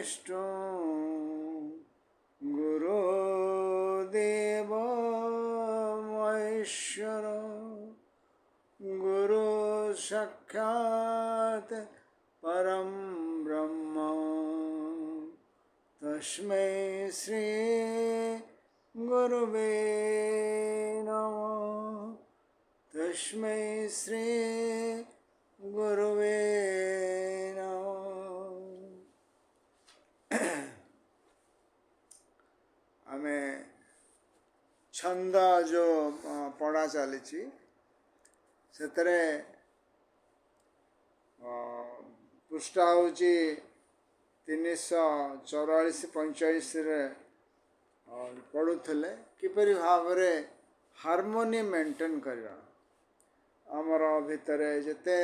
विष्णु गुरुदेव महेश्वर गुरु साक्षात् परम ब्रह्म तस्मै श्री गुरुवे नमः तस्मै श्री गुरुवे आमे छंद जो पढ़ा चली पृष्ठ हूँ 344-45 पढ़ुले किपरि भाव हार्मोनी मेंटेन करवा आमर भितर जिते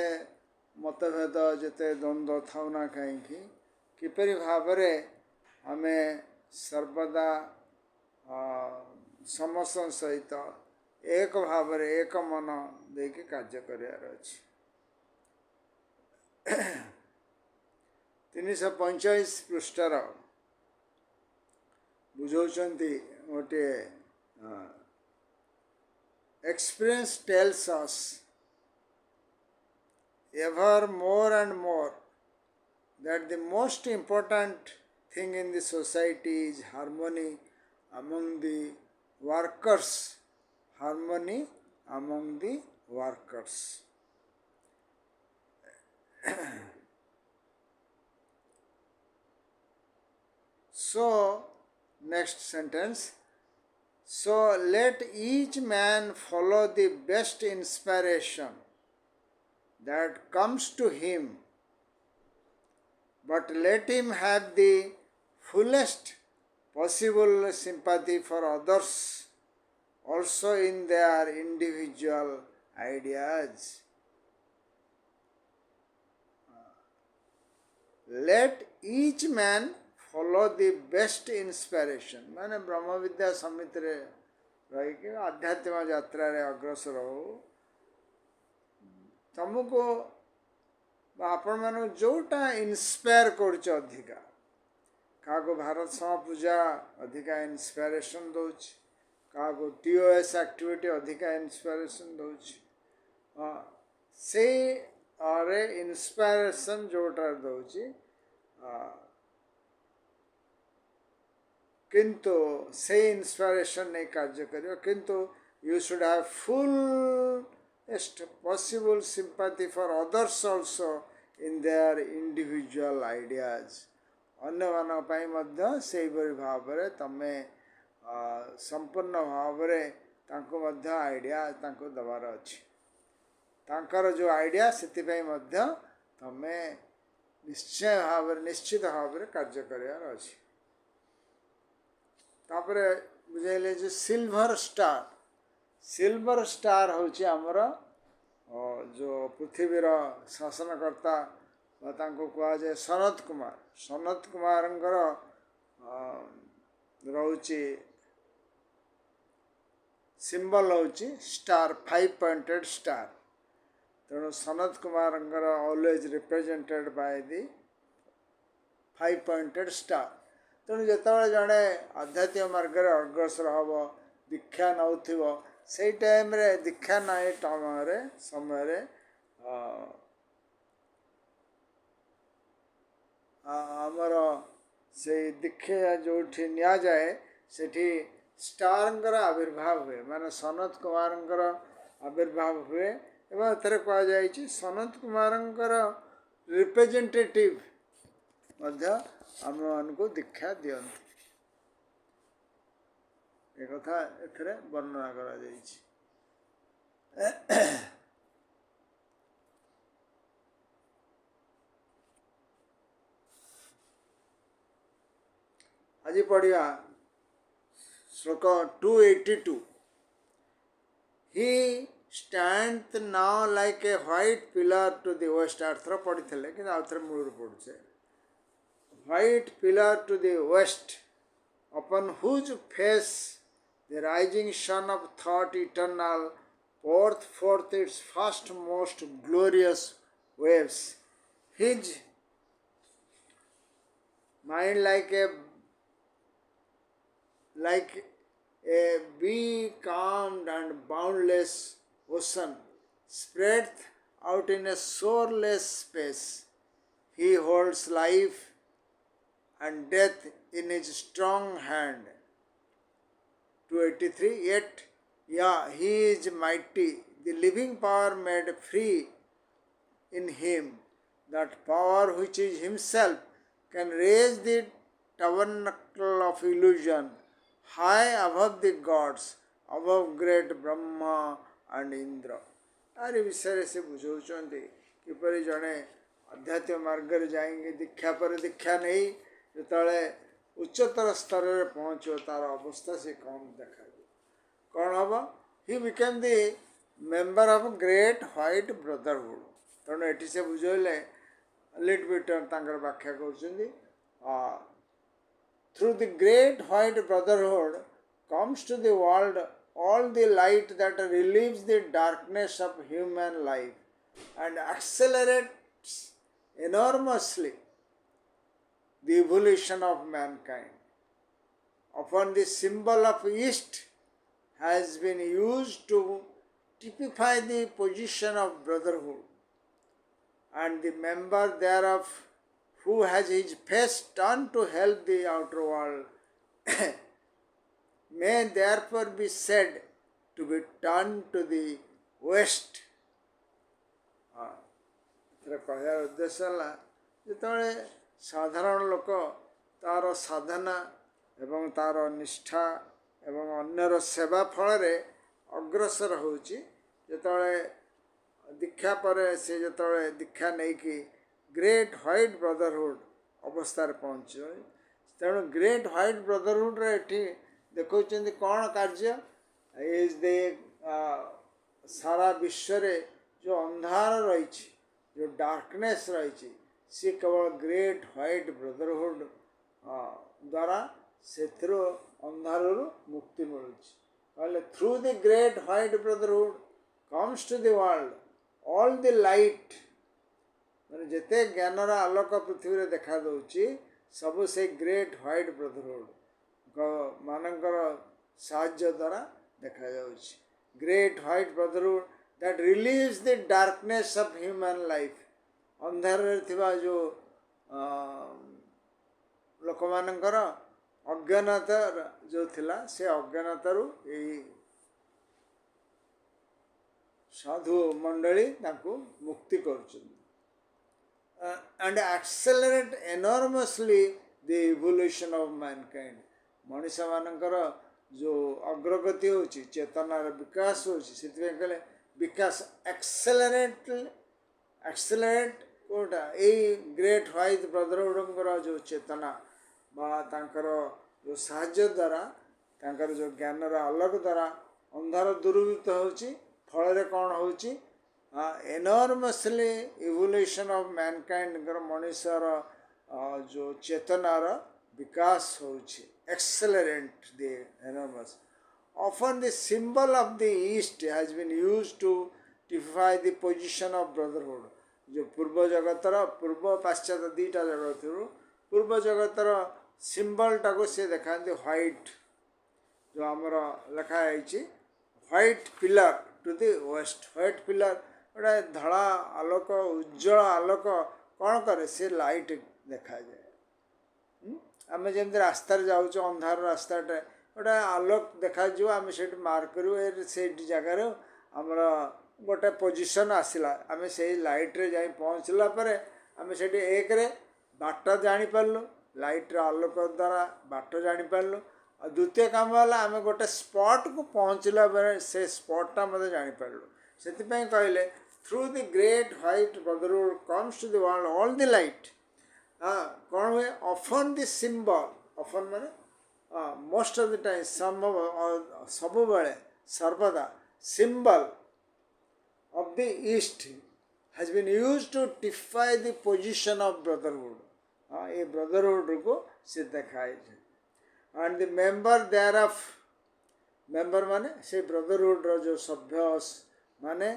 मतभेद जिते द्वंद्व थाउना कहीं किपरि भाव आमे सर्वदा समस्त सहित एक भाव एक मन देके कार्य करार अछि 345 पृष्ठर बुझौचंती गोटे experience tells us ever more and more that the most important thing in the society is harmony among the workers. Harmony among the workers. So, next sentence. So, let each man follow the best inspiration that comes to him, but let him have the fullest possible sympathy for others also in their individual ideas. Let each man follow the best inspiration. माने ब्रह्म विद्या समिति रे रही कि आध्यात्म यात्रा रे अग्रसर हो तुमको आपण मान जोटा इंस्पायर करछ अधिका का भारत समा पूजा अधिका इंस्पिरेशन दौच का टीओएस एक्टिविटी अधिका इंस्पिरेशन दौच से अरे इंस्पिरेशन जोटा दौच किंतु से इंस्पिरेशन नहीं कार्य करियो किंतु you should have fullest possible sympathy for others also in their individual ideas. अन्य मानव पाई मध्य सेही बरी भावरे तमे संपूर्ण भावरे तांको मध्य आइडिया तांको दबार अछि तांकर जो आइडिया सेति पाई मध्य तमे निश्चय भावरे निश्चित भावरे कार्य करियार अछि तापरे बुझाइले जे सिल्वर स्टार होची आमर जो पृथ्वीर शासनकर्ता तांको कहा जाए सनत कुमार रोची सिंबल होची स्टार 5 पॉइंटेड स्टार तेणु Sanat Kumar always represented by the 5 pointed star तेणु जिते जड़े आध्यात्मिक मार्ग अग्रसर हम दीक्षा नौ से टाइम रे दीक्षा ना समय आमर से दीक्षा जो निया जाए सेठी स्टार आविर्भाव हुए माने सनत कुमार आविर्भाव हुए एवं एथरे कह जाए सनत कुमार रिप्रेजेंटेटिव आम मान को दीक्षा दियंती एक कथा एथरे वर्णना करा जायछि आज पढ़िया श्लोक 282 ही stands now like a white pillar to the west Arthur पढ़ी थे कि आउथरे मूल पढ़ुछे white pillar to the west upon whose face the rising sun of thought eternal poured forth its first most glorious waves. His mind like a be calmed and boundless ocean spread out in a shoreless space. He holds life and death in his strong hand. 283. Yet, yeah, he is mighty, the living power made free in him, that power which is himself can raise the tabernacle of illusion high above the gods, above great Brahma and Indra. आर विषय से बुझाऊँच किपर जड़े आध्यात्मिक मार्ग जाएंगे दीक्षा पर दीक्षा नहीं जो उच्चतर स्तर में पहुँचो तार अवस्था से कौन देखा कौन हम he became the member of great white brotherhood तेणु ये से बुझे लिट बिट व्याख्या कर through the great white brotherhood comes to the world all the light that relieves the darkness of human life and accelerates enormously the evolution of mankind. Often the symbol of East has been used to typify the position of brotherhood, and the member thereof who has his face turned to help the outer world may therefore be said to be turned to the west. कहर उद्देश्य है जो साधारण लोक तार साधना एवं तार निष्ठा एवं अन्यर सेवा फल अग्रसर होची दीक्षा पर से जो दीक्षा नहीं कि ग्रेट व्हाइट ब्रदरहुड अवस्था पहुँच तेणु ग्रेट व्हाइट ब्रदरहुड रे देखो कौन कार्य इज दे सारा विश्व रे जो अंधार रही जो डार्कनेस रही सी केवल ग्रेट व्हाइट ब्रदरहुड द्वारा से अंधार मुक्ति मिलूँ through the great white brotherhood comes to the world all the light मैंने जिते ज्ञानर आलोक पृथ्वी देखा दूची सब से ग्रेट व्हाइट ब्रदरहुड मानकर साहाय्य द्वारा देखा जाउछि great white brotherhood that relieves the darkness of human life अंधार थिबा जो लोक मानकर अज्ञानता जो थिला से अज्ञानतारू यही साधु मंडली ताको मुक्ति करुछन and accelerate enormously the evolution of mankind. मनुष्य मानकर जो अग्रगति होची चेतनार विकास होची से कहले विकास एक्सेलरेट कोटा ए ग्रेट व्हाइट ब्रदरहुड जो चेतना बा तांकर जो साहाय्य द्वारा तांकर जो ज्ञानर आलोक द्वारा अंधार दूरीभूत होची फल कौन होची एनॉर्मसली इवोल्यूशन ऑफ मैनकाइंड मनुष्यर जो चेतनार विकास होची accelerant the enormous often the symbol of the east has been used to typify the position of brotherhood जो पूर्व जगतर पूर्व पाश्चात्य दीटा जगत पूर्व जगतर सिंबल टाको से देखा व्हाइट जो आमर लिखाई white pillar to the west white pillar गोटे धड़ा आलोक उज्जवल आलोक कौन करे से लाइट देखा जाए आम जमी रास्तार जाऊँ अंधार रास्ताटे गोटे आलोक देखा आम से मार्क करूँ से जगार आमर गोटे पोजिशन आसला आम से लाइट रे जाई पहुँचला आम से एक रे बाट जानीपारू लाइट आलोक द्वारा बाट जानीपारू और द्वितीय काम है आम गोटे स्पॉट को पहुँचला से स्पॉटा मत जानीपारू से कहले through the great white brotherhood comes to the world all the light कौन हुए ऑफन द सिंबल ऑफन माने मोस्ट ऑफ द टाइम सब बेले सर्वदा symbol of the east has been used to typify the position of brotherhood ये brotherhood को से दिखाई and the member thereof member माने से ब्रदरहुड रो जो सभ्य माने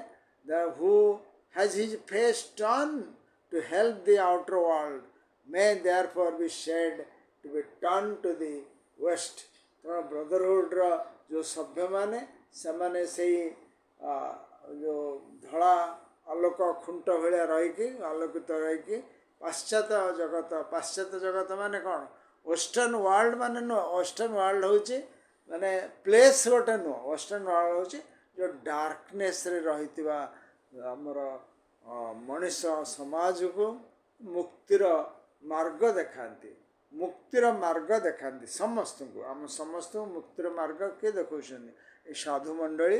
who has his face turned to help the outer world may therefore be said to be turned to the west. ତେଣୁ ବ୍ରଦରହୁଡ଼ର ଯେଉଁ ସଭ୍ୟମାନେ ସେମାନେ ସେଇ ଯେଉଁ ଧଳା ଆଲୋକ ଖୁଣ୍ଟ ଭଳିଆ ରହିକି ଆଲୋକିତ ରହିକି ପାଶ୍ଚାତ୍ୟ ଜଗତ ମାନେ କ'ଣ ୱେଷ୍ଟର୍ଣ୍ଣ ୱାର୍ଲଡ ମାନେ ନୁହଁ ୱେଷ୍ଟର୍ଣ୍ଣ ୱାର୍ଲଡ ହେଉଛି ମାନେ ପ୍ଲେସ୍ ଗୋଟେ ନୁହଁ ୱେଷ୍ଟର୍ଣ୍ଣ ୱାର୍ଲଡ ହେଉଛି ଯେଉଁ ଡାର୍କନେସ୍ରେ ରହିଥିବା ଆମର ମଣିଷ ସମାଜକୁ ମୁକ୍ତିର ମାର୍ଗ ଦେଖାନ୍ତି ସମସ୍ତଙ୍କୁ ଆମ ସମସ୍ତଙ୍କୁ ମୁକ୍ତିର ମାର୍ଗ କିଏ ଦେଖାଉଛନ୍ତି ଏ ସାଧୁ ମଣ୍ଡଳୀ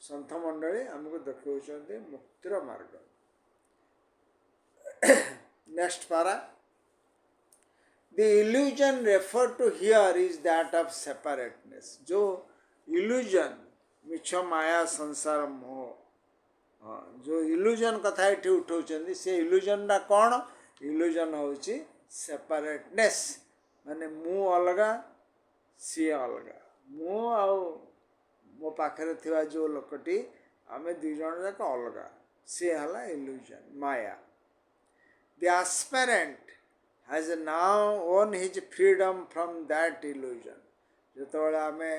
ସନ୍ଥ ମଣ୍ଡଳୀ ଆମକୁ ଦେଖାଉଛନ୍ତି ମୁକ୍ତିର ମାର୍ଗ ନେକ୍ସଟ ପାରା The illusion referred to here is that of separateness. जो illusion मिछ माया संसार मोह जो illusion कथा एठी उठाउछन्ती से illusion टा कोन illusion होउची separateness माने मु अलगा सी अलगा मु आ मो पाखरे थिवा जो लोकटी आमे दुई जण जाक अलगा से हला illusion Maya the aspirant has now won his freedom from that illusion. ଯେତେବେଳେ ଆମେ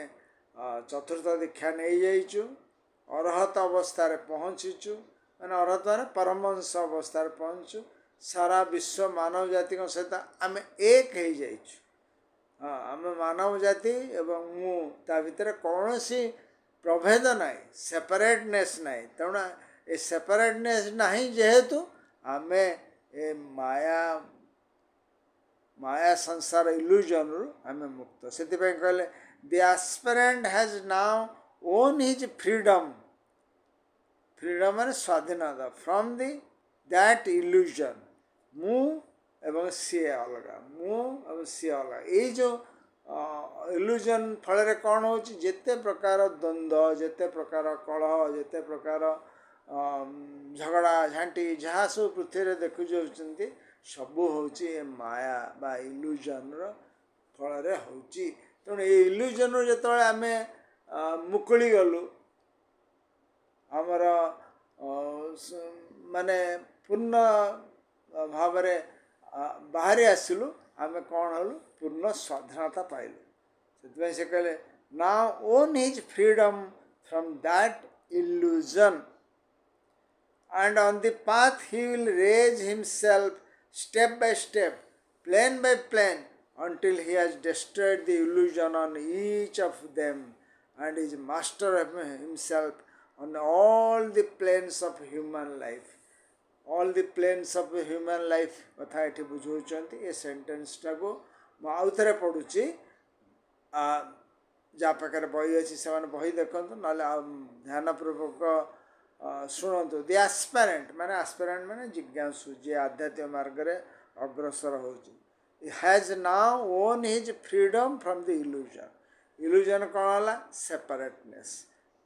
ଚତୁର୍ଥ ଦୀକ୍ଷା ନେଇଯାଇଛୁ ଅରହତ ଅବସ୍ଥାରେ ପହଞ୍ଚିଛୁ ମାନେ ଅରହତ ମାନେ ପରମହଂସ ଅବସ୍ଥାରେ ପହଞ୍ଚୁ ସାରା ବିଶ୍ୱ ମାନବ ଜାତିଙ୍କ ସହିତ ଆମେ ଏକ ହେଇଯାଇଛୁ ଆମେ ମାନବ ଜାତି ଏବଂ ମୁଁ ତା ଭିତରେ କୌଣସି ପ୍ରଭେଦ ନାହିଁ ସେପାରେଟନେସ୍ ନାହିଁ ତେଣୁ ଏ ସେପାରେଟନେସ୍ ନାହିଁ ଯେହେତୁ ଆମେ ଏ माया संसार इल्यूजन रु आमे मुक्त सेतिपय कहले the aspirant has now own his freedom माने स्वाधीनता फ्रॉम द दैट इल्यूजन मु एवं सी अलगा ए जो इल्यूजन फल रे कोन होची जेते प्रकार द्वंद्व जेते प्रकार कलह जेते प्रकार झगड़ा झांटी जहाँ सब पृथ्वी देखु जाउछन्ती सबू होची माया बा इल्यूजन रो फल रे होची तेणु ये इल्यूजन रो जेतବେଳେ आमे मुकुली गलु हमर माने पूर्ण भाव रे बाहर आसिलु आमे कोन हलु पूर्ण स्वाधीनता पाइलु सेतबे से कहले now own his freedom from that illusion and on the path he will raise himself step by step, plane by plane, until he has destroyed the illusion on each of them and is master of himself on all the planes of human life. All the planes of human life कथा एठी बुझौचंती a sentence टाको म आउथरे पढुची जा प्रकार बही अछि से माने बही देखंतु नाले ध्यान पूर्वक शुणु दि एस्पिरेंट माने जिज्ञासु जे आध्यात्मिक मार्ग रे अग्रसर होची has now own his freedom from the illusion कौन हला सेपरेटनेस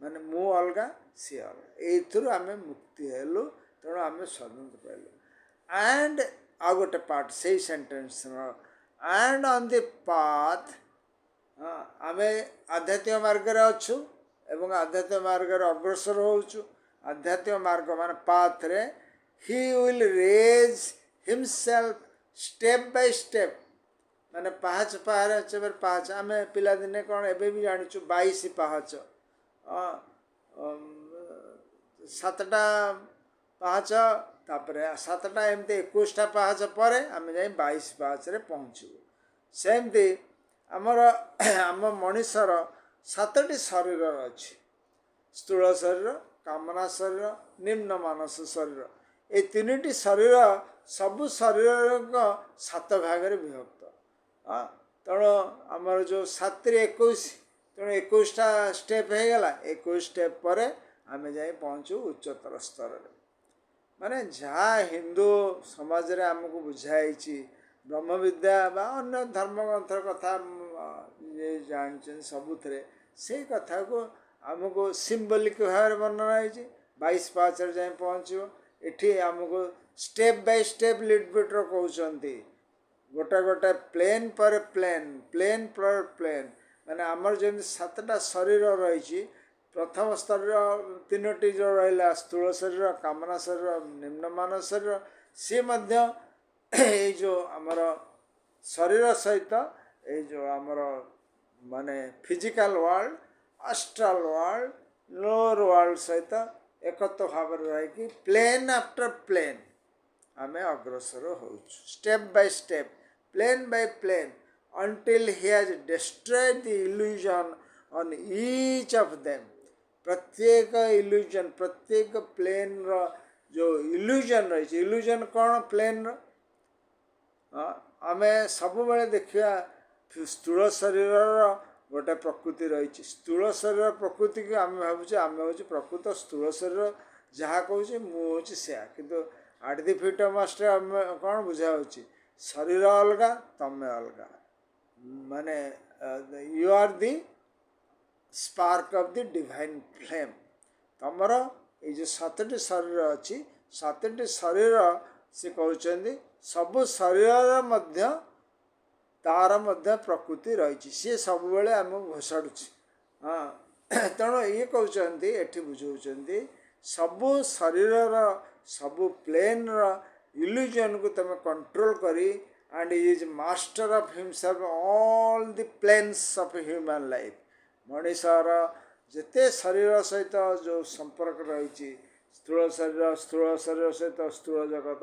माने मु अलगा सी अलगा एथुरु आमे मुक्ति हेलु तेणु आमे स्वतंत्र पाइलु एंड आ गोटे पार्ट से sentence and on the path आमे आध्यात्मिक मार्ग रे अछु एवं आध्यात्मिक मार्ग रे अग्रसर होउछु आध्यात्मिक मार्ग मान पाथ रे he will raise himself step by step माने पाहच पाहच आमे पिला दिने कोन एबे भी जानिछु 22 पाहच सातटा पाहच तापरे सातटा एमते 21 टा पाहच परे आमे जाई 22 पाहच रे पहुंचु सेमती आम मनुष्यर 7टी शरीर अछि स्थूल शरीर कामना शरीर निम्न मानस शरीर ये 3टी शरीर सबु शरीर को 7 भाग रे विभक्त तेणु आमर जो 7 रे 21 तेणु 21 टा स्टेप हो गला 21 स्टेप पर आमे जाई पहुँचू उच्चतर स्तर रे माने जहाँ हिंदू समाज रे हमको बुझाई ब्रह्म विद्या बा अन्य धर्मग्रंथ कथा ये जानछन सबुथरे से कथा को आमको सिम्बलिक भाव वर्णना है 22 पाँच जाए पहुँचो ये आमको स्टेप बाय स्टेप लिटबिट्र कहते गोटे गोटे प्लेन पर प्लेन माने आमर जमी 7टा शरीर रही प्रथम स्तर 3टी जो रहा स्थूल शरीर कामना शरीर निम्न मानस शरीर सी ये जो आमर शरीर सहित ये जो आमर माने physical world astral world lower world सहित एकत्र भाव रही प्लेन आफ्टर प्लेन आम अग्रसर हो step by step plane by plane until he has destroyed the illusion on each of them प्रत्येक इल्यूजन प्रत्येक प्लेन रो जो इल्यूजन रही इल्यूजन कौन प्लेन रो आमे सब बेले देखिया स्थूल शरीर गोटे प्रकृति रही स्थूल शरीर प्रकृति को आम भावुचे आम हूँ प्रकृत स्थूल शरीर जहाँ कहूँ मुझे सैया किंतु at the feet of master आम कौन बुझा शरीर अलग तमें अलग माने you are the spark of the divine flame तमर ये जो सातटी शरीर अच्छी सातटी शरीर से कहते सबु शरीर मध्य तार मध्य प्रकृति रही सी सब बेले आम घोषाड़ू हाँ तेणु ये कहते ये बुझाऊँ सबु शरीर सबु प्लेन इल्यूजन को तुम कंट्रोल करी and he is master of himself all the planes of human life मनीषर जिते शरीर सहित जो संपर्क रही स्थूल शरीर सहित स्थूल जगत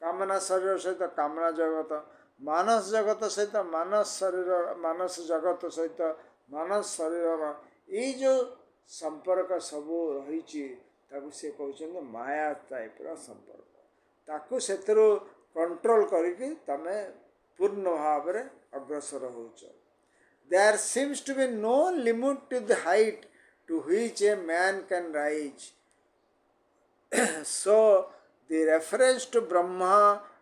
कामना शरीर सहित कामना जगत मानस जगत सहित मानस शरीर मानस जगत सहित मानस शरीर ये जो संपर्क सबू रही से कहते माया टाइप संपर्क ताकू से कंट्रोल करके तमे पूर्ण भाव में अग्रसर हो there seems to be no limit to the height to which a man can rise so the reference to Brahma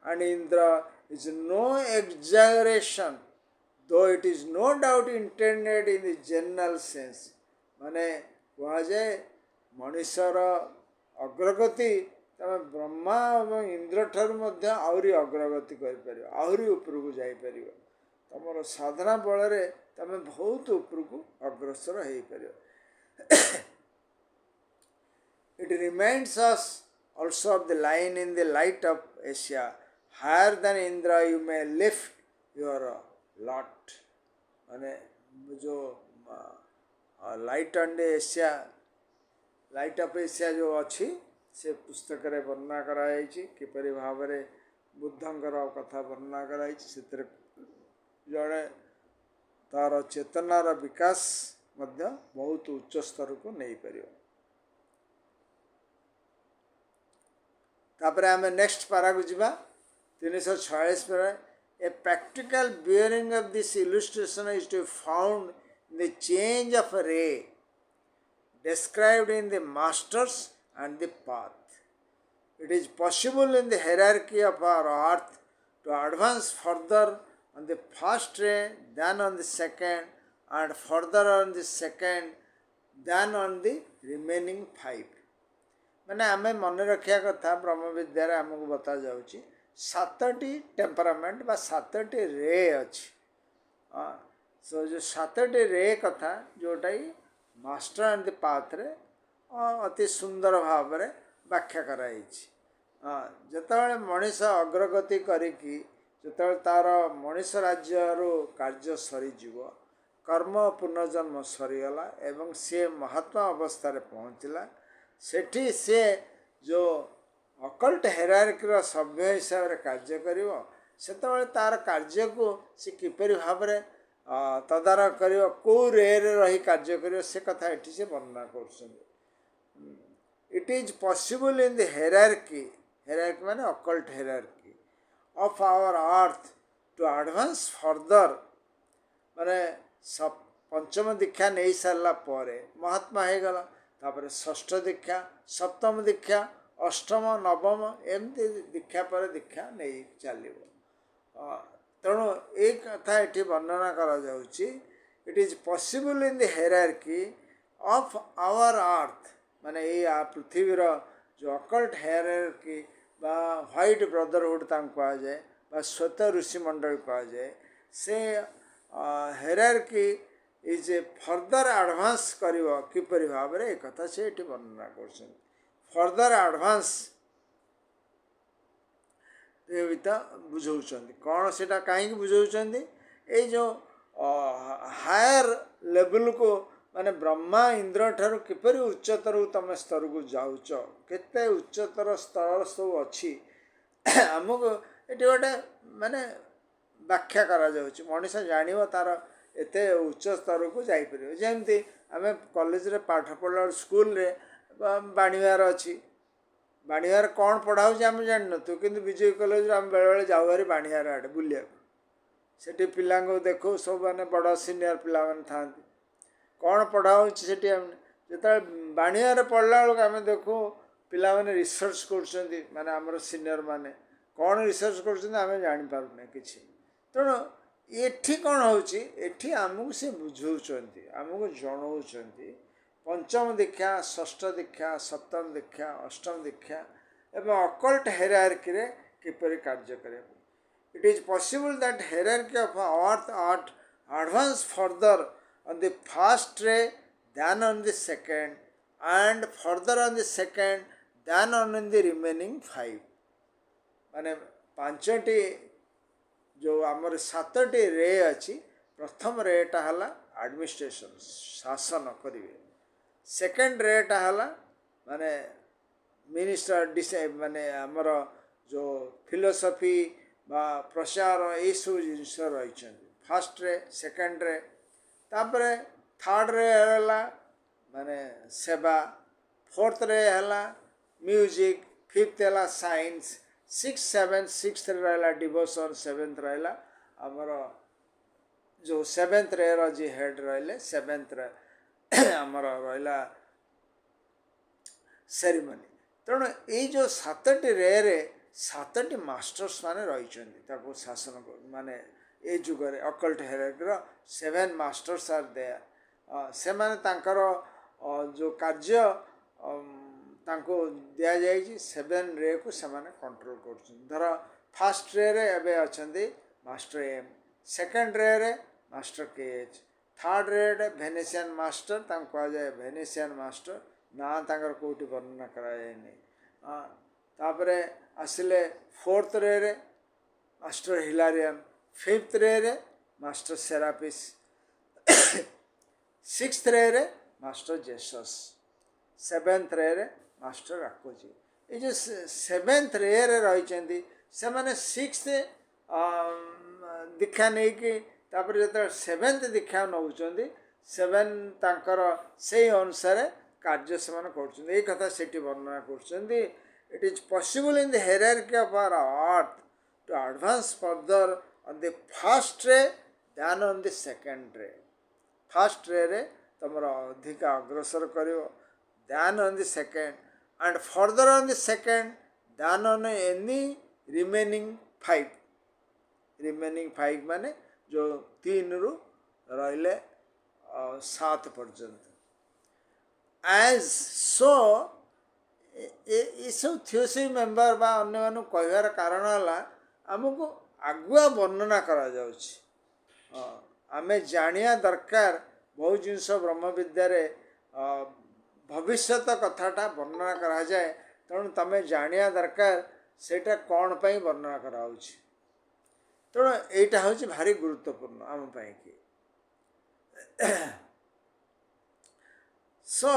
and Indra is no exaggeration though it is no doubt intended in the general sense माने कह जाए मनुष्यर अग्रगति तमें ब्रह्मा और इंद्र ठार आहरी अग्रगति कर आहरी ऊपर को जापर तुम साधना बल तुम बहुत ऊपर को अग्रसर हो पार it reminds us also of the line in the light of Asia higher than Indra you may lift your lot माने जो light and Asia light of Asia जो अच्छी से पुस्तक रे वर्णना कराई किपरि भाव रे बुद्धंकर कथा वर्णना कराई जड़े तार चेतनार विकास मध्य बहुत उच्च स्तर को नहीं पारियो तापर आम नेक्स्ट पारा को जीवा 346 पर a practical bearing of this illustration is to found in the change of ray described in the masters and the path. It is possible in the hierarchy of our earth to advance further on the first ray than on the second and further on the second than on the remaining five. मैंने आम मन रखा कथा ब्रह्म विद्यार आमको बता जाऊँगी सातटी temperament बा सातटी रे अच्छी सो जो सातटी रे कथा जोटा मास्टर एंड द पाथ रे अति सुंदर भाव में व्याख्या कराई जिते मनीष अग्रगति करिकी जिते तार मनीष राज्य कार्य सरीज कर्म पुनर्जन्म सरीगला एवं सी महात्मा अवस्था पहुँचला सेठी से जो अकल्ट हेरार्की सभ्य हिसाब से कार्य करिवो सेतबेले तार कार्य को सी किपरि भाव में तदारख कर कौ रे रही कार्य कर से कथा ये से वर्णना कर it is possible in the hierarchy hierarchy माने occult hierarchy of our earth to advance further माने सब पंचम दीक्षा नहीं सारा पर महात्मा हो गला तापर षष्ठ दीक्षा सप्तम दीक्षा अष्टम नवम एमती दीक्षा पर दीक्षा नहीं चलो तेणु एक कथा ये वर्णना करा जाउची it is possible in the hierarchy of our earth माने ये पृथ्वीर जो अकल्ट हेरार्की बा व्हाइट ब्रदरहुड कह जाए बा श्वेत ऋषि मंडल कह जाए से हेरार्की इज फर्दर एडवांस करिवो किपरि भाव में एक कथा से ये वर्णना कर फर्दर एडवांस देवता बुझाऊँच कौन से कहीं बुझाऊँ ये जो हायर लेवल को माने ब्रह्मा इंद्र ठारू किपरि उच्चतर तुम स्तर को जाऊच केते उच्चतर स्तर सब अच्छी आमको ये गोटे माने व्याख्या करा जाउछि मनीष जानिबो तार एते उच्च स्तर को जाई परिबो जेमती आमे कॉलेज रे पाठ पढ़ला स्कूल रे बाणीवार अच्छी बाणीवार कौन पढ़ाऊँ आम जान नु कि विजय कॉलेज आम बेले बेले जाऊ भारी बाणीवार आड़े बुलिया सेठी पिला देखो सब माने बड़ सीनियर पिला था कौन पढ़ाऊँ से जो बाणीवार पढ़ला बेलू आम देखू पिला माने रिसर्च कर माने आमर सीनियर माने कौन रिसर्च कर जापारे कि तेणु एठी कौन होठी आमको सी बुझाऊँच आमको जनाऊँ पंचम दीक्षा षष्ठ दीक्षा सप्तम दीक्षा अष्टम दीक्षा एवं अकल्ट हेरार्की रे किपरि कार्य करे it is possible that hierarchy of earth art advance further on the first ray than on the second and further on the second than on the remaining five माने पांचटी जो आमर सातटी रे अच्छी प्रथम रेटा है एडमिनिस्ट्रेशन शासन करेंगे सेकेंड रेटा है माने मिनिस्टर डिसाइड माने आमर जो फिलोसफी बा प्रचार ये सब जिनस रही फर्स्ट रे सेकेंड रे तापर थर्ड रे है माने सेवा फोर्थ रे है म्यूजिक फिफ्थ है साइंस सिक्स रहा डिवोशन सेवेन्थ रहा आमर जो सेवेन्थ रे जी हेड रही सेवेन्थ रे आमर रहा सेरिमनी तेणु ये जो सातटी रे सातटी मास्टर्स माने रही शासन माने ए जुगरे occult hierarchy seven masters are there से माने तांकर जो कार्य तांको दिया जाइए सेवेन रे को से माने कंट्रोल कर धर फास्ट रे एबे अछंदी मास्टर एम सेकेंड रे मास्टर के एच थर्ड रे भेनेशियन मास्टर तांको कह जाए भेनेशियन मास्टर ना तांकर कोटी वर्णना कराए तापरे आसिले फोर्थ रे मास्टर हिलारियन फिफ्थ रे मास्टर सेरापिस सिक्स्थ रे मास्टर जेसस सेवेन्थ रे मास्टर राकोजी ये जो सेवेन्थ रे रही से माने सिक्स्थ दीक्षा नहीं कि तापर जो सेवेन्थ दीक्षा नौ सेवेन तांकर से अनुसार कार्य से कर कथा से वर्णना कर it is possible in the hierarchy of our earth to advance further on the first ray than on the second ray first ray तुम अधिक अग्रसर कर than on the second and further on the second than on any remaining five माने जो 3 रु रहिले 7 पर्यंत as so ये सब थियोसफी मेंबर बा अन्य मानु कहवार कारण है आमको आगुआ वर्णना करा जाउछि आमे जानिया दरकार बहुत जिनस ब्रह्म विद्या रे भविष्यत कथाटा वर्णना करा जाए तेणु तमें जानिया दरकार सेटा कौन पाई वर्णना करा तेणु यहीटा हूँ भारी गुरुत्वपूर्ण आम पाई कि so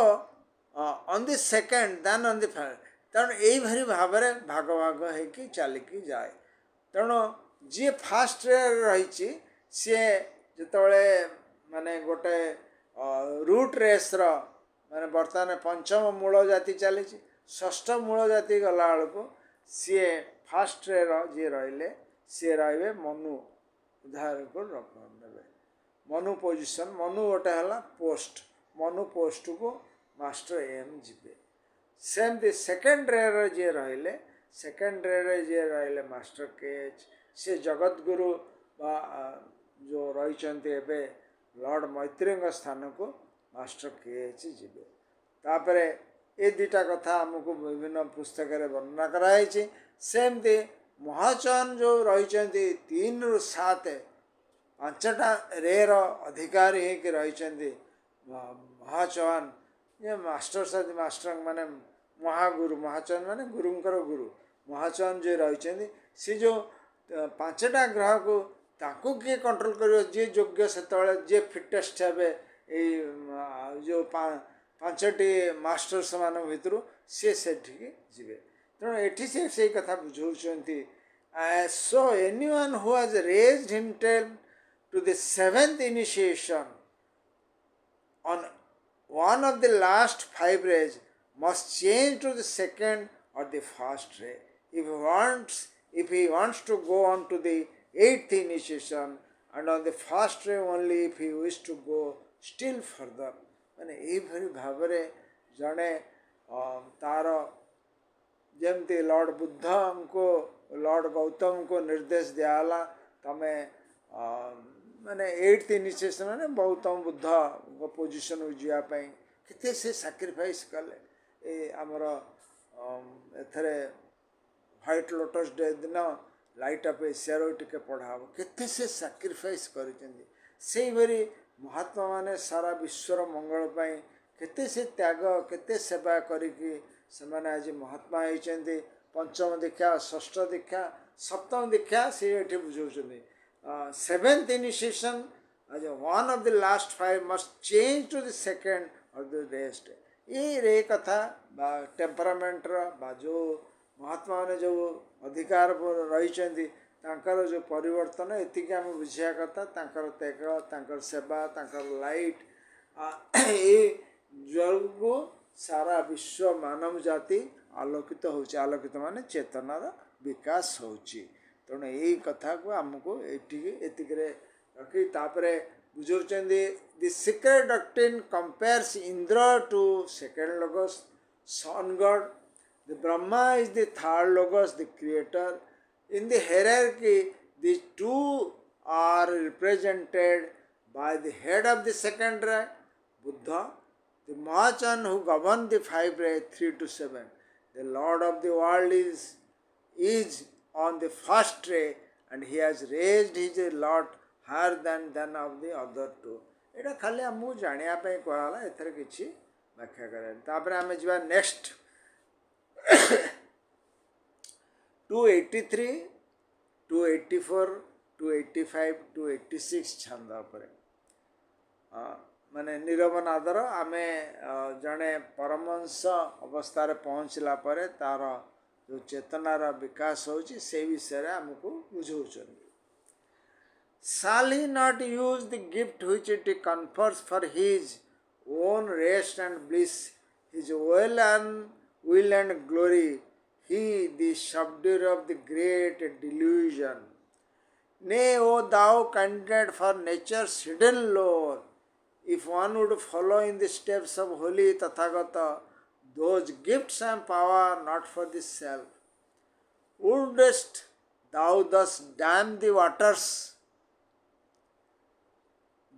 on the second then on the third तेणु यही भारी भाव में भाग भाग होगी चलिकी जाए तेणु जी फास्ट रही सी जिते माने गोटे रूट रेस माने बर्तमान पंचम मूल जाति चली षष्ठ मूल जाति गला बेलू सी फास्ट रे जी रही सी रे मनु उधार को रखे मनु पोजिशन मनु गोटे है पोस्ट मनु पोस्ट को मास्टर एम जीवे सेमती सेकेंड रे जी रही सेकेंड रे जी रही मास्टर के एच सी जगत गुरु जो रही लॉर्ड मैत्री स्थान को मास्टर के एच जीवे तापरे ये दुटा कथा आमको विभिन्न पुस्तक वर्णना कराई सेमती महाचयन जो रही 3 रु 7 5टा रेर अधिकारी होकर रही महाचयन ये मास्टर साथी मास्टर माने महागुरु महाचयन माने गुरुंकर गुरु महाचन जो रही सी जो पांचटा ग्रह को ताकू किए कंट्रोल कर जी योग्य से जी फिटेस्ट हे जो पांचटी मास्टर्स मान भितर सी से जी तेणु ये से कथा बुझाऊँच so anyone who has raised himself to the seventh initiation on one of the last 5 rays must change to the second or the first ray. If he wants to go on to the 8th initiation and on the first ray only if he wishes to go still further. माने ये भरी भावरे जड़े तार जमती Lord Buddha को Lord Gautam को निर्देश दियाला तमे माने 8th इनिशिएशन माने गौतम बुद्ध को पोजीशन उजिया पई किते से सैक्रिफाइस कले ए हमर एथरे व्हाइट लोटस डे दिन लाइट अप एशिया टिके पढ़ाब केते से सैक्रिफाइस करिसेंदी सेही भरी महात्मा माने सारा विश्वर मंगल पाई केते से त्याग केते सेवा करिकी सेमाने आज महात्मा होइचंदी पंचम दीक्षा षष्ठ दीक्षा सप्तम दीक्षा से ये बुझाऊँ 7th initiation as one of the last 5 must change to the second or the rest. ये रे कथा बा टेम्परामेंट बा जो महात्मा ने जो अधिकार रही तांकर जो परिवर्तन एतिक आम बुझा कथा तांकर त्याग तांकर सेवा तांकर लाइट ये जो सारा विश्व मानव जाति आलोकित होची आलोकित माने चेतनार विकास होची तेणु यही कथा को आमको एतिक रखी तापरे बुझुचंदी the secret doctrine compares Indra to second logos son god the Brahma is the third logos the creator in the hierarchy the two are represented by the head of the second ray Buddha the Mahachan who governed the 5 rays 3 to 7 the Lord of the world is on the first ray and he has raised his lot higher than of the other two. एटा खाली आमको जानिया पे कहला एथरे किछि व्याख्या करे तापर आमे जिबा नेक्स्ट 283 284 285 286 छंद पर माने निरवनादर आमे जड़े परमंश अवस्था पहुँचला पर तार जो चेतनार विकास होची से विषय आमको बुझाऊँ Shall he not use the gift which it confers for his own rest and bliss, his will and glory, he the subduer of the great delusion? Nay, O thou candidate for nature's hidden lore, if one would follow in the steps of holy Tathagata, those gifts and power not for the self, wouldest thou thus dam the waters,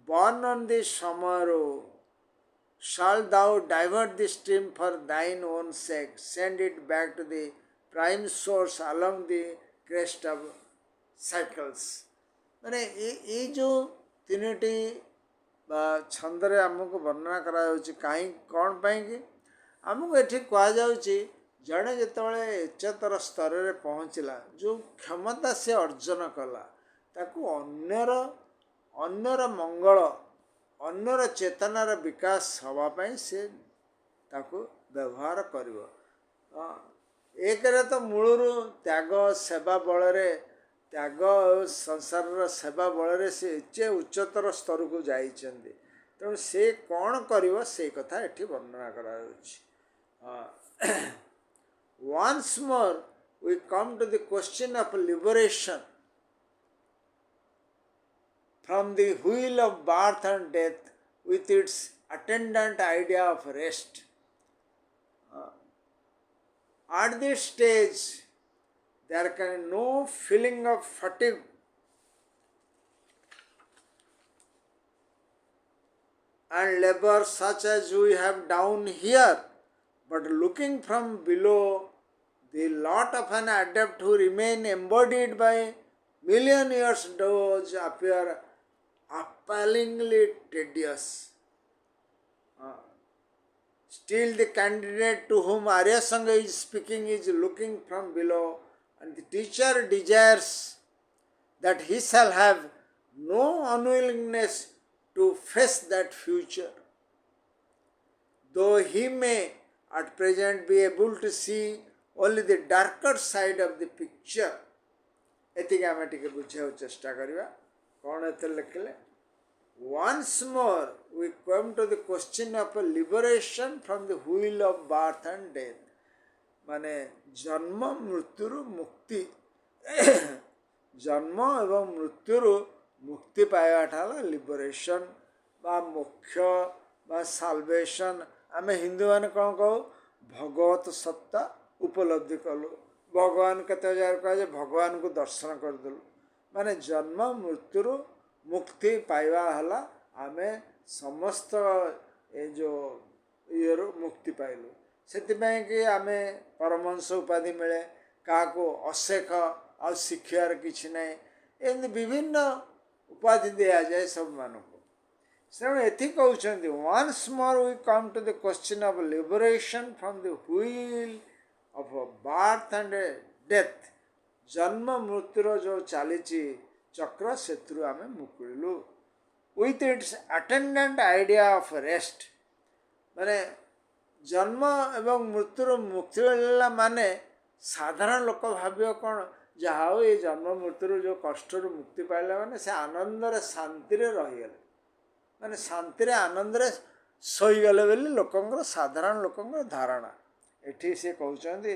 born on the Samaro, shalt thou divert the stream for thine own sake, send it back to the prime source along the crest of cycles. माने ये जो तीनटी छंदरे आमको वर्णना करा कहीं कौन पाएंगे आमको ये कह जड़े जिते उच्चतर स्तर में पहुँचला जो क्षमता से अर्जन कला ताकू अन्यर मंगल अन्यर चेतनार विकास हवापाई से ताकू व्यवहार करिवो एक तो मूलर त्याग सेवा बल त्याग संसार सेवा बल से एचे उच्चतर स्तर को जाइछन्ति तेणु से कौन करिवो से कथा एठी वर्णना करा once more we come to the question of liberation from the wheel of birth and death with its attendant idea of rest. At this stage, there can be no feeling of fatigue and labor such as we have down here, but looking from below, the lot of an adept who remain embodied by million years does appear appallingly tedious. Still the candidate to whom Arya Sangha is speaking is looking from below, and the teacher desires that he shall have no unwillingness to face that future, though he may at present be able to see only the darker side of the picture. एतिक आम टे बुझा चेष्टा करवा कौन एत लिखले once more we come to the question of liberation from the wheel of birth and death माने जन्म मृत्युर मुक्ति जन्म एवं मृत्युर मुक्ति पाइबाटा लिबरेशन बा मोक्ष बा साल्वेशन आम हिंदू मैंने कौन कहो भगवत सत्ता उपलब्धि कलु भगवान केते हजार कहे भगवान को दर्शन करदेलु माने जन्म मृत्युर मुक्ति पाइबा हला आमे समस्त ए जो ये मुक्ति पाइलु से कि आमे परमहंस उपाधि मिले क्या अशेख आ शिक्षार किसी ना एमती विभिन्न उपाधि दि जाए सब मानक तेणु एथि कहते once more we come to the question of liberation from the wheel of a birth and a death जन्म मृत्युर जो चली चक्र से आम मुकुलु with its attendant idea of rest माने जन्म एवं मृत्युर मुक्ति मिलला माने साधारण लोक भाव्य कौन जहाँ ये जन्म मृत्युर जो कष्ट मुक्ति पाइला माने से आनंद शांति रहीगले माने शांति आनंद सहीगले बोली लोकंर साधारण लोकंर धारणा एठी से कहते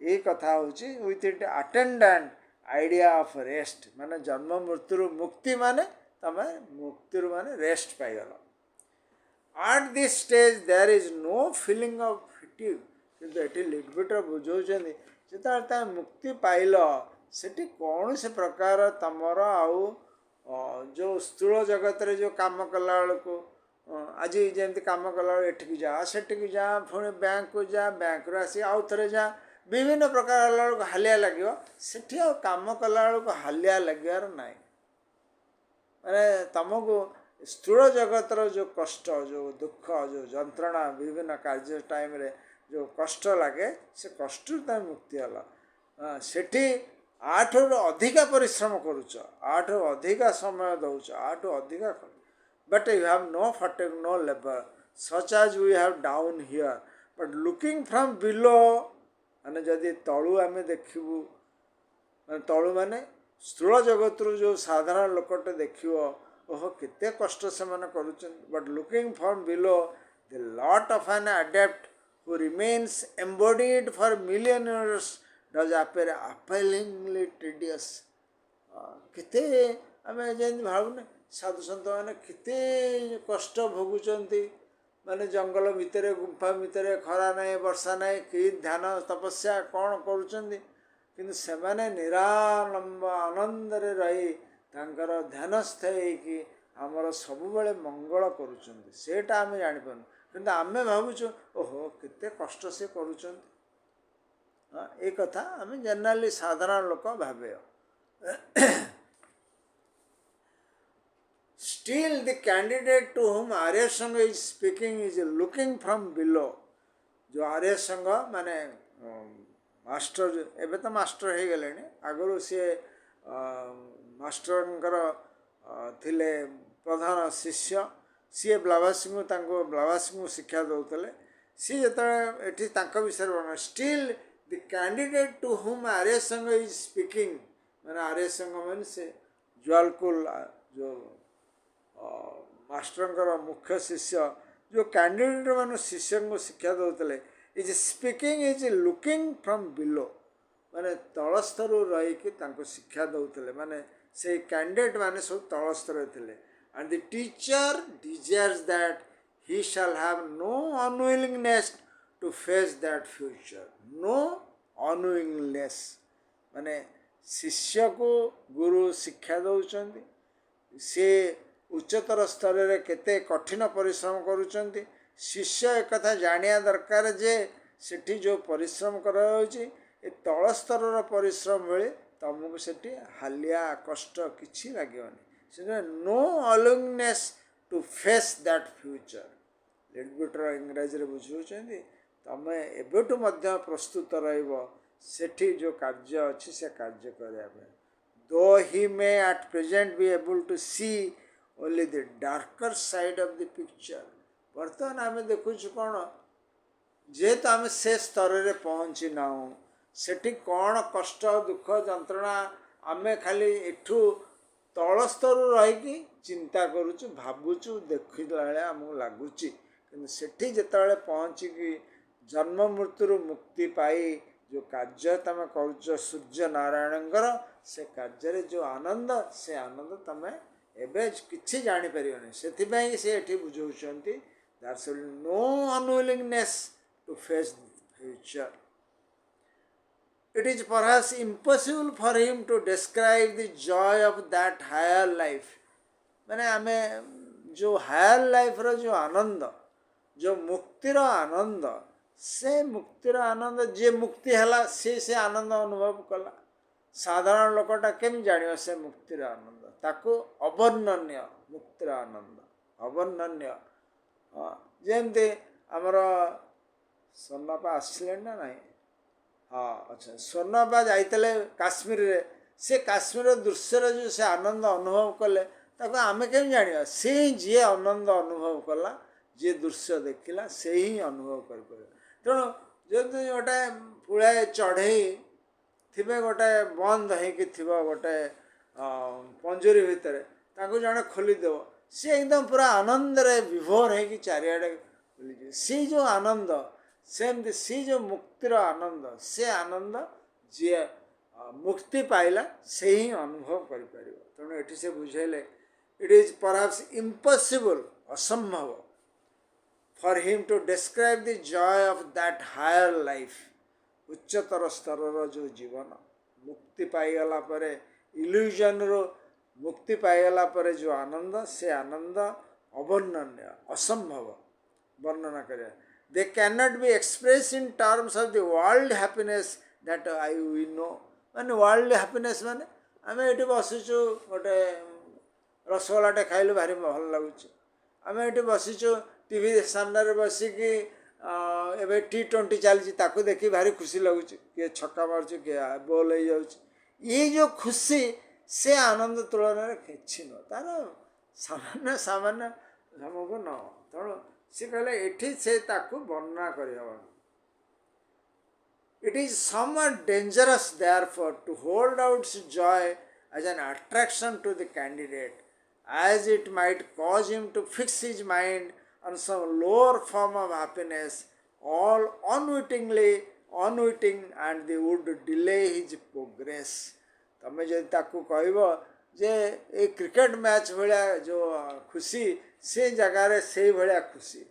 ये कथा हूँ with it attendant idea of rest माने जन्म मृत्यु मुक्ति माने तमे मुक्ति माने रेस्ट पाइगल at this stage there is no feeling of fatigue किंतु एठी लिखबिटर बुझौछन्ती जेता ता मुक्ति पाइल सेठी कौन से प्रकार तमर आउ जो स्थूल जगत रे जो काम कला बेलको आज जमी कम कला एठिक जा सेठिक जा पुणी बैंक को जा बैंक रू आसी आउ थे जा विभिन्न प्रकार बेलू हालिया लगे सेठी कम कला बेलू हालिया लगे ना माने तुमको स्थूल जगतर जो कष्ट जो दुख जो जंत्रणा विभिन्न कार्य टाइम रे जो कष्ट लगे से कष्ट तुम मुक्ति है सेठी आठ अधिका परिश्रम करुच आठ अधिका समय दौच आठ अधिका but you have no fatigue, no labor, such as we have down here. But looking from below, माने जदि तलु आमे देखिबु तलु माने स्थूल जगत रू जो साधारण लोकटे देखिबो ओह केते कष्ट से माने करूछन but looking from below the lot of an adept who remains embodied for million years does appear appallingly tedious केते आमे जेन भावने साधु सन्त मैंने केते कष्ट भोगुंट माने जंगल भितर गुंफा भितर खरा ना वर्षा ना कि ध्यान तपस्या कौन करुँच से निरालंब आनंद रही तांकर ध्यानस्थ होगी आमर सब बेले मंगल करुँचा आम जापर कि आम भावुँ ओहो केते कष्ट से करुँच ये कथा आम जनराली साधारण लोक भावे Still the candidate to whom Arya Sangha is speaking is looking from below. जो आर्य संघ माने मास्टर एबे तो मास्टर हो गले आगु सी मास्टर थिले प्रधान शिष्य सी ब्लावासी को शिक्षा दौले सी जो विषय still the candidate to whom आर्य संघ इज स्पीकिंग माने आर्य संघ मान से ज्वालकुल जो मास्टर मुख्य शिष्य जो कैंडिडेट मान शिष्य को शिक्षा दौले is speaking is looking from below माने तलस्तर रही शिक्षा दौले माने से कैंडिडेट माने सब तलस्तर थे and the teacher desires that he shall have no unwillingness to face that future no unwillingness माने शिष्य को गुरु शिक्षा दौरान से उच्चतर स्तर रे केते कठिन परिश्रम करुचंती शिष्य एक कथा जानिया दरकार जे सेठी जो परिश्रम कराउची ए तल स्तर परिश्रम बेले तुमको सेठी हालिया कष्ट किछि लागिवनी से no aloneness to face that future little bit इंग्राजी बुझाऊँ तमें एबेठू मध्य प्रस्तुत रठी जो कार्य अच्छी से कार्य करने दो he may at present be able to see only the darker side of the picture बर्तमान आम देखु कौन जेहेतु आम से स्तर में पहुँची ना सेठी कौन कष्ट दुख जंत्रणा आम खाली एठू तल स्तर रही चिंता करुचु भावुचु देखला आमको लगुच कि सेठी जिते पहुँचिकी जन्म मृत्यु मुक्ति पाई जो कार्य तुम कर सूर्य नारायण से कार्य जो आनंद से आनंद तुम एवं कि जापर से बुझाऊँ that's no unwillingness to face future it is perhaps impossible for him to describe the joy of that higher life माने आमे जो हायर लाइफ रो जो आनंद जो मुक्तिर आनंद से मुक्तिर आनंद जे मुक्ति हला से आनंद अनुभव कला साधारण लोकटा केम जानियो से मुक्तिर आनंद ताको अवर्णन्य मुक्तिर आनंद अवर्णन्य जेमते हमर सोनापा आसले ना नहीं हाँ अच्छा सोनापा जाइतले काश्मीर रे से काश्मीर दृश्य जो से आनंद अनुभव कले ताको आमे केम जानियो से जे आनंद अनुभव कला जे दृश्य देखिला से ही अनुभव कर पारे तेणु जदि गोटे पुळे चढ़ई थे गोटे बंद हो गोटे पंजरी भितर ताको जड़े खोलीदेव सी एकदम पूरा आनंद रे विभोर हो चारिआडे सी जो आनंद सेमती सी जो मुक्तिर आनंद से आनंद जी मुक्ति पाइला से ही अनुभव कर तेणु ये से बुझेले इट इज परहैप्स इम्पॉसिबल असंभव for him to describe the joy of that higher life उच्चतर स्तर जो जीवन मुक्ति पाईगला परे इल्यूजन रो मुक्ति पाईगला परे जो आनंद से आनंद अवर्णन्य असंभव वर्णना करे they cannot be expressed in terms of the world happiness that we know माने world happiness माने आमे एठी बसिचु गोटे रसगोलाटे खाइलु भारी भल लागुच आमे एठी बसिचु टीवी सामने रे बसिकी एबे T20 चलची ताको देखि भारी खुशी लागुच के छक्का मारछु के बॉल हो जाउछ ये जो खुशी से आनंद तुलना रे किछि न तार सामान्य सामान्य हमको न तेणु से कहले एठी से ताकू वर्णना करहबन it is somewhat dangerous therefore to hold out its joy as an attraction to the candidate as it might cause him to fix his mind on some lower form of happiness all unwitting and they would delay his progress तमे जदि ताकू कहबो जे ए cricket match भलिया जो खुशी से जगार से भाया खुशी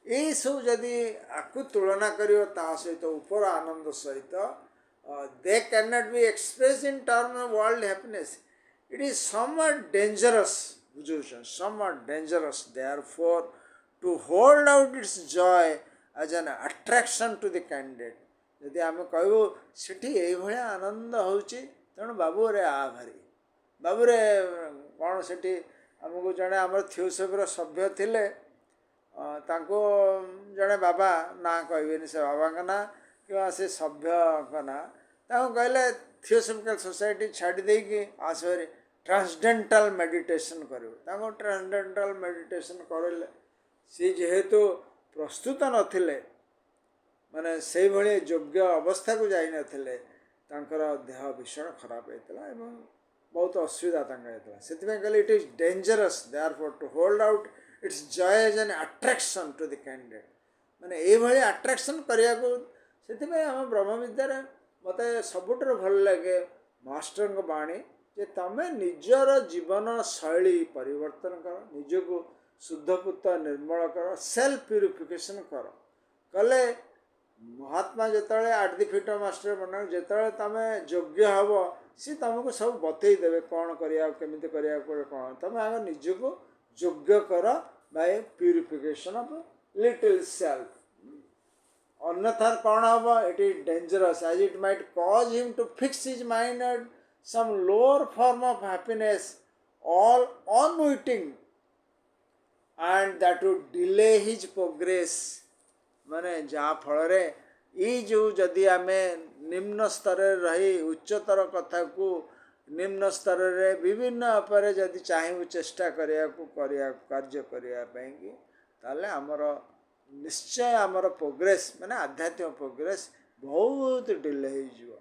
यही सब जदि आपको तुलना करियो ता सहित ऊपर आनंद सहित they can not be express in term of world happiness it is somewhat dangerous बुझुछन somewhat dangerous therefore to hold out its joy as an attraction to the candidate यदि आम कहबो सेठी एई भलिया आनंद होउची तेणु बाबू रे आ भारी बाबू रे कौन सेठी आमको जड़े आम थियोसफर सभ्य थिले तांको जड़े बाबा ना कहबेनि से बाबा का ना कि से सभ्य का ना ताको कहले थियोसफिकल सोसाइटी छाड़ी देकी आसरे ट्रांसडेंटल मेडिटेशन करो ताको ट्रांसडेंटल मेडिटेशन करले सी जेहेतु प्रस्तुत नथिले माने से भली योग्य अवस्था को जाई नथिले तांकर देह भीषण खराब हेतला एवं बहुत असुविधा से कहले it is dangerous therefore to hold out its joy as an attraction to the candidate माने ए भली अट्रैक्शन करिया को से आम ब्रह्म विद्यार मत सबुठर भल लगे मास्टर बाणी जे तमें निजर जीवन शैली परिवर्तन कर निजको शुद्धपुत निर्मल कर सेल्फ प्यूरिफिकेशन कर कले महात्मा जिते आट दि फीट मास्टर बना जिते तुम योग्य हम सी तुमको सब बतई देवे कौन करमी कौन तुम आगे निजको योग्य कर by purification of little self अन्यथा कौन हम it is dangerous as it might cause him to fix his mind at some lower form of happiness all unwitting and that would delay his progress माने जहाँ फल ये जो जदि आम निम्न स्तर रही उच्चतर कथा को निम्न स्तर रे विभिन्न पर जदि चाहबू चेष्टा करने कार्य करने ताले आमर निश्चय आमर प्रोग्रेस माने आध्यात्मिक प्रोग्रेस बहुत डिले हो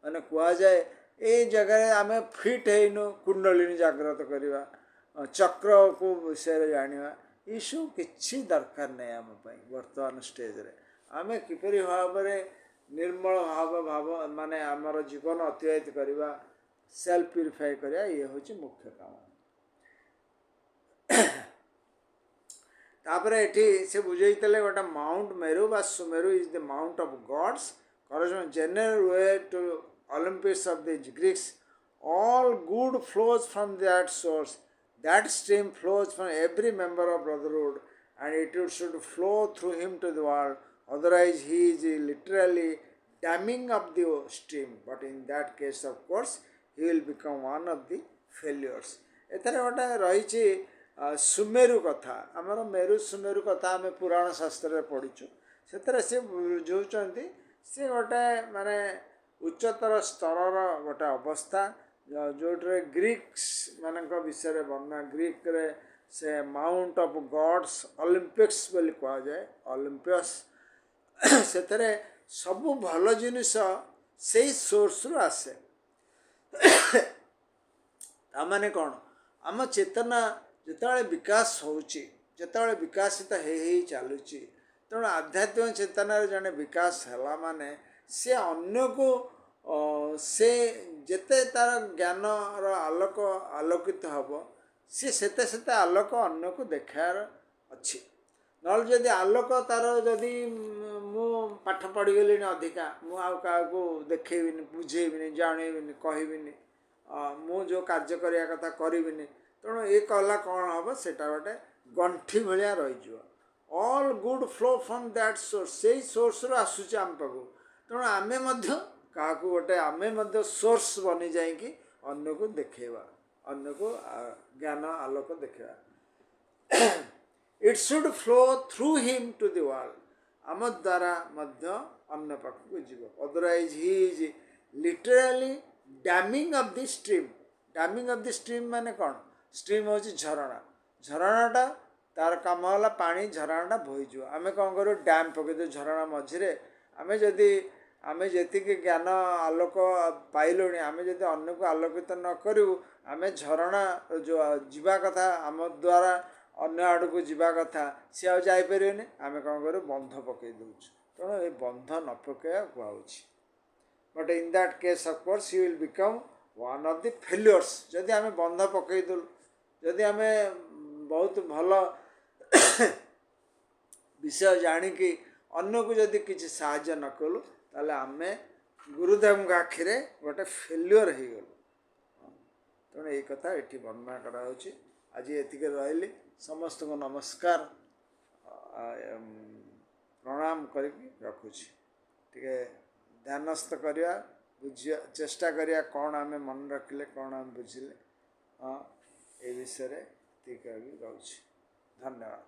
माने कह जाए ये जगह आम फिट हेनु कुंडलिनी जागृत करवा चक्र को विषय जाना ये सब किसी दरकार नहीं आम वर्तमान स्टेज रे आम किपरि भाव निर्मल भाव माने आमर जीवन अतिबाहित करवा सेल्फ प्यूरिफाई करवा ये हूँ मुख्य काम तापर एठी से बुझेइतले गोटे माउंट मेरू बा Sumeru is the mount of gods corresponding general way to Olympus of the Greeks. All good flows from that source. That stream flows from every member of brotherhood, and it should flow through him to the world. Otherwise, he is literally damming up the stream. But in that case, of course, he will become one of the failures. एथरे गोटे रही सुमेरु कथा आमर मेरु सुमेरु कथा आम पुराण शास्त्र पढ़ीचु से सी बुझाऊँच सी गोटे माने उच्चतर स्तर गोटे अवस्था जो ग्रीक्स मान विषय वर्णना ग्रीक रे से माउंट ऑफ गॉड्स ओलंपिक्स बोली कह जाए ओलंपियस से सबु भल जिनिस से सोर्स रु आसे तामाने कौन आम चेतना जिते विकास होते विकासित हो चलुची तेणु आध्यात्मिक चेतन जड़े विकास है माने से अन्य को से जेते तार ज्ञान आलोक आलोकित हम सी सेते आलोक अन्य को देखार अच्छी नल जदि आलोक तार जदि मु पाठ पढ़ीगली अधिका मुझे देखेबिनी बुझेबिनी जानेबिनी कहबिनी मु जो कार्य करने कथा करी तेणु ये कहला कौन हम सेटा गोटे गंठी भाया रही all good flow from that source से सोर्स रू आसूँ आम पाखु तेणु आम क्या गोटे आम सोर्स बनी जाइए अन्य को देखेवा अन्य को ज्ञान आलोक देखेवा it should flow through him to the world आम द्वारा अन्य पाख को जीव otherwise he is literally damming of the stream माने कौन स्ट्रीम हूँ झरणा झरणाटा तार काम है पानी झरणाटा बोईज आम कौन करूँ डैम पकईदे झरणा मझे आम जी ज्ञान आलोक पाइलु आम जब अन्य को आलोकित न करूँ आम झरणा जो जीवा कथा आम द्वारा अन्य आड़ को जीवा कथा सी आईपर आम कौन करूँ बंध पकई दूँ तेणु ये बंध न पकड़ा कहुच्छी but in that case of course you will become one of the failures जदि आम बंध पकईदेलु जदि आम बहुत भल विषय जाणिकी अन्य को जदि किसी साहाय्य न कलु ताले आम गुरुदेव आखिरे गोटे फेल्योर हो गलु तेणु ये कथा ये वर्णना कराऊँच आज एतिक रही समस्त को नमस्कार प्रणाम करके रखुची टे ध्यानस्थ करवा बुझ चेष्टा करवा कौन आम मन रखिले कौन आम बुझिले हाँ ये विषय ठीक रोचे धन्यवाद।